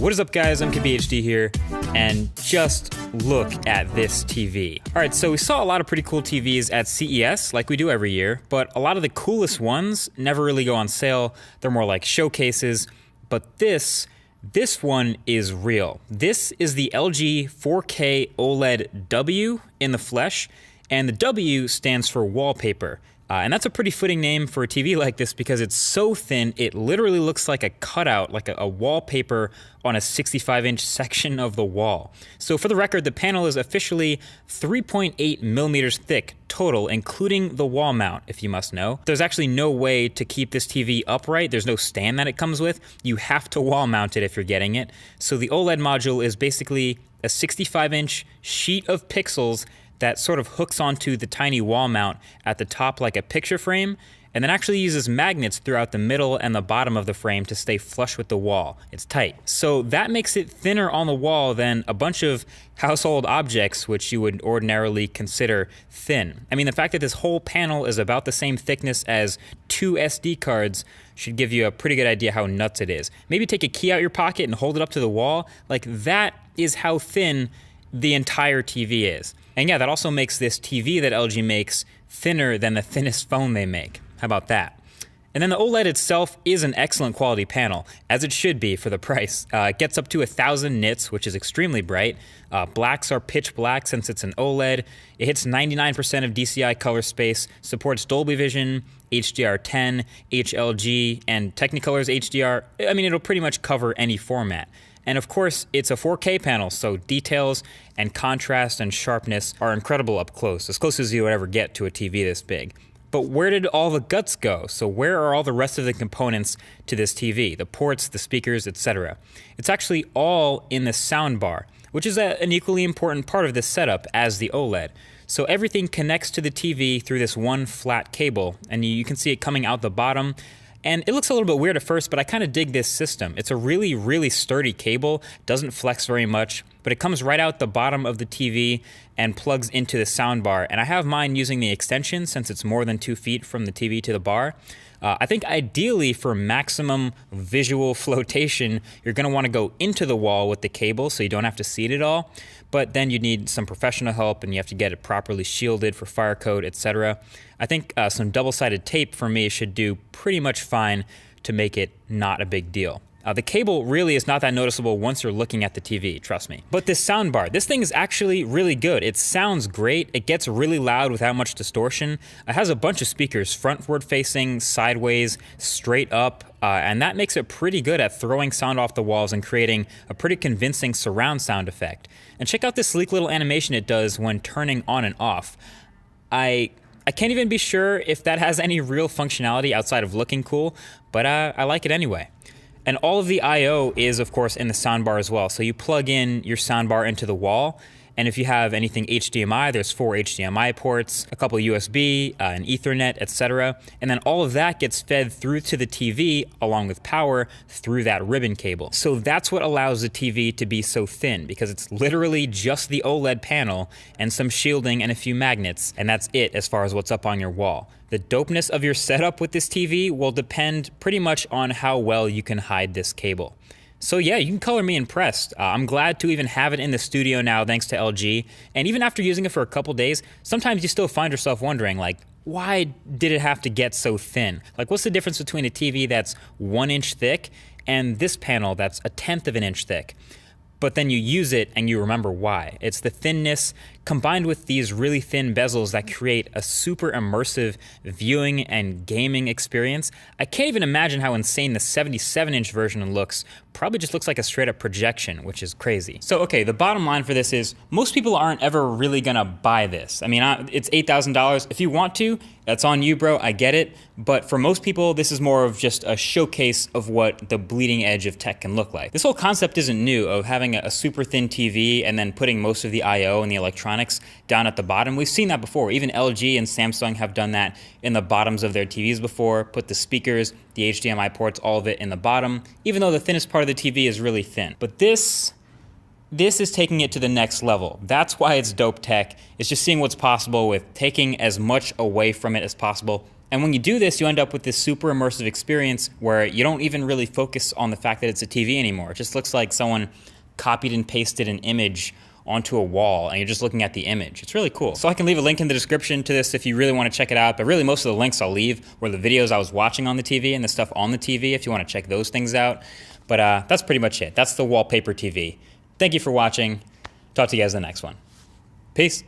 What is up, guys? I'm KBHD here, and just look at this TV. All right, so we saw a lot of pretty cool TVs at CES, like we do every year, but a lot of the coolest ones never really go on sale. They're more like showcases, but this one is real. This is the LG 4K OLED W in the flesh, and the W stands for wallpaper. And that's a pretty fitting name for a TV like this because it's so thin, it literally looks like a cutout, like a wallpaper on a 65-inch section of the wall. So for the record, the panel is officially 3.8 millimeters thick total, including the wall mount, if you must know. There's actually no way to keep this TV upright. There's no stand that it comes with. You have to wall mount it if you're getting it. So the OLED module is basically a 65-inch sheet of pixels that sort of hooks onto the tiny wall mount at the top like a picture frame, and then actually uses magnets throughout the middle and the bottom of the frame to stay flush with the wall. It's tight. So that makes it thinner on the wall than a bunch of household objects which you would ordinarily consider thin. I mean, the fact that this whole panel is about the same thickness as 2 SD cards should give you a pretty good idea how nuts it is. Maybe take a key out your pocket and hold it up to the wall. Like, that is how thin the entire TV is. And yeah, that also makes this TV that LG makes thinner than the thinnest phone they make. How about that? And then the OLED itself is an excellent quality panel, as it should be for the price. It gets up to 1000 nits, which is extremely bright. Blacks are pitch black since it's an OLED. It hits 99% of DCI color space, supports Dolby Vision, HDR10, HLG, and Technicolor's HDR. I mean, it'll pretty much cover any format. And of course, it's a 4K panel, so details and contrast and sharpness are incredible up close as you would ever get to a TV this big. But where did all the guts go? So where are all the rest of the components to this TV? The ports, the speakers, etc. It's actually all in the soundbar, which is an equally important part of this setup as the OLED. So everything connects to the TV through this one flat cable, and you can see it coming out the bottom. And it looks a little bit weird at first, but I kind of dig this system. It's a really, really sturdy cable, doesn't flex very much, but it comes right out the bottom of the TV and plugs into the soundbar. And I have mine using the extension since it's more than 2 feet from the TV to the bar. I think ideally for maximum visual flotation, you're gonna wanna go into the wall with the cable so you don't have to see it at all. But then you need some professional help and you have to get it properly shielded for fire code, etc. I think some double-sided tape for me should do pretty much fine to make it not a big deal. The cable really is not that noticeable once you're looking at the TV, trust me. But this soundbar, this thing is actually really good. It sounds great. It gets really loud without much distortion. It has a bunch of speakers, frontward facing, sideways, straight up, and that makes it pretty good at throwing sound off the walls and creating a pretty convincing surround sound effect. And check out this sleek little animation it does when turning on and off. I can't even be sure if that has any real functionality outside of looking cool, but I like it anyway. And all of the I/O is, of course, in the soundbar as well. So you plug in your soundbar into the wall, and if you have anything HDMI, there's 4 HDMI ports, a couple USB, an Ethernet, etc. And then all of that gets fed through to the TV, along with power, through that ribbon cable. So that's what allows the TV to be so thin, because it's literally just the OLED panel and some shielding and a few magnets, and that's it as far as what's up on your wall. The dopeness of your setup with this TV will depend pretty much on how well you can hide this cable. So yeah, you can color me impressed. I'm glad to even have it in the studio now thanks to LG. And even after using it for a couple days, sometimes you still find yourself wondering, like, why did it have to get so thin? Like, what's the difference between a TV that's 1 inch thick and this panel that's 1/10 of an inch thick? But then you use it and you remember why. It's the thinness combined with these really thin bezels that create a super immersive viewing and gaming experience. I can't even imagine how insane the 77-inch version looks. Probably just looks like a straight up projection, which is crazy. So okay, the bottom line for this is most people aren't ever really gonna buy this. I mean, it's $8,000. If you want to, that's on you, bro, I get it. But for most people, this is more of just a showcase of what the bleeding edge of tech can look like. This whole concept isn't new, of having a super thin TV and then putting most of the I/O and the electronics down at the bottom. We've seen that before. Even LG and Samsung have done that in the bottoms of their TVs before, put the speakers, the HDMI ports, all of it in the bottom, even though the thinnest part of the TV is really thin. But this is taking it to the next level. That's why it's dope tech. It's just seeing what's possible with taking as much away from it as possible And when you do this, you end up with this super immersive experience where you don't even really focus on the fact that it's a TV anymore. It just looks like someone copied and pasted an image onto a wall and you're just looking at the image. It's really cool. So I can leave a link in the description to this if you really want to check it out, but really most of the links I'll leave were the videos I was watching on the TV and the stuff on the TV if you want to check those things out. But that's pretty much it. That's the Wallpaper TV. Thank you for watching. Talk to you guys in the next one. Peace.